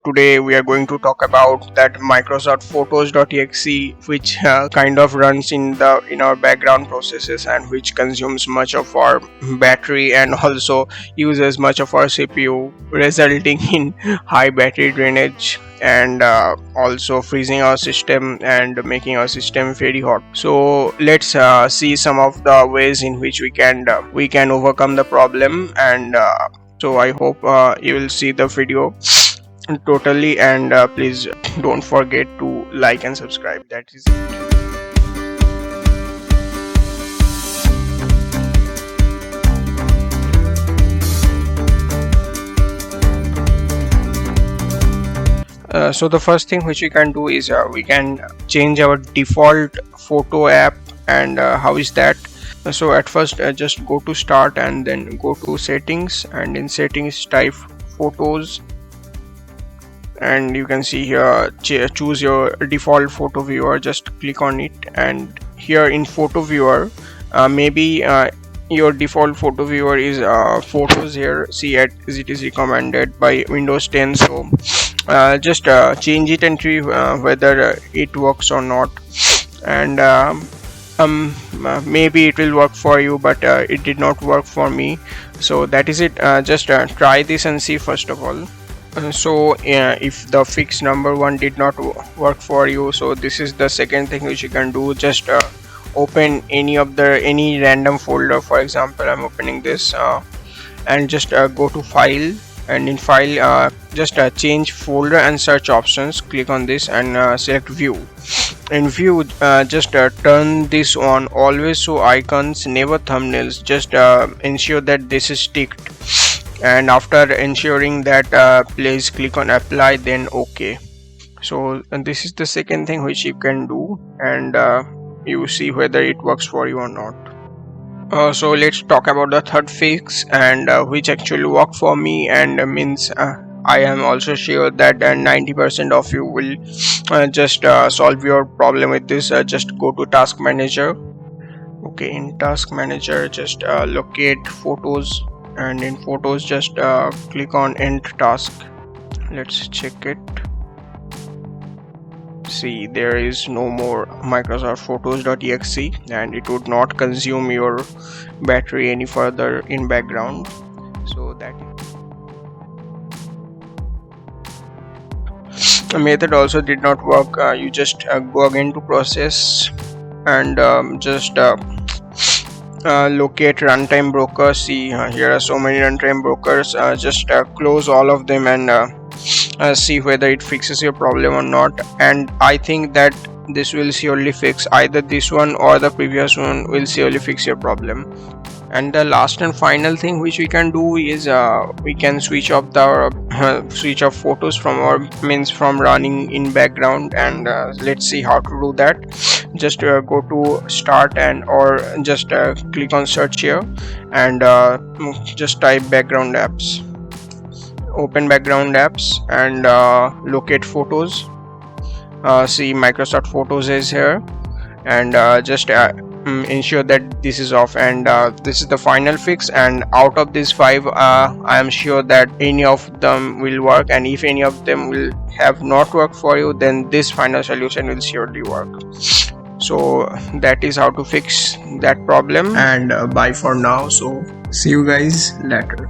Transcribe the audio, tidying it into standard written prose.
today we are going to talk about that Microsoft.photos.exe, which kind of runs in our background processes and which consumes much of our battery and also uses much of our CPU, resulting in high battery drainage and also freezing our system and making our system very hot. So let's see some of the ways in which we can overcome the problem, and so I hope you will see the video totally, and please don't forget to like and subscribe. That is it. So the first thing which we can do is we can change our default photo app. And how is that? So at first just go to start and then go to settings, and in settings type photos, and you can see here choose your default photo viewer. Just click on it, and here in photo viewer maybe your default photo viewer is photos. Here see as it is recommended by Windows 10, so just change it and see whether it works or not. And maybe it will work for you, but it did not work for me. So that is it. Just try this and see first of all. So if the fix number 1 did not work for you, so this is the second thing which you can do. Just open any random folder. For example, I'm opening this and just go to file, and in file just change folder and search options. Click on this and select view. In view just turn this on, always show icons, never thumbnails. Just ensure that this is ticked, and after ensuring that please click on apply, then OK. So this is the second thing which you can do, and you see whether it works for you or not. So let's talk about the third fix, and which actually worked for me, and means I am also sure that 90% of you will just solve your problem with this. Just go to task manager. Okay, in task manager just locate photos, and in photos just click on end task. Let's check it. See, there is no more Microsoft.photos.exe, and it would not consume your battery any further in background. So that method also did not work. You just go again to process and just locate runtime broker. See, here are so many runtime brokers. Just close all of them and see whether it fixes your problem or not. And I think that this will surely fix, either this one or the previous one will surely fix your problem. And the last and final thing which we can do is we can switch off photos from running in background, and let's see how to do that. Just go to start or just click on search here, and just type background apps. Open background apps and locate photos. See, Microsoft Photos is here, and just ensure that this is off, and this is the final fix. And out of these 5 I am sure that any of them will work, and if any of them will have not worked for you, then this final solution will surely work. So that is how to fix that problem, and bye for now. So see you guys later.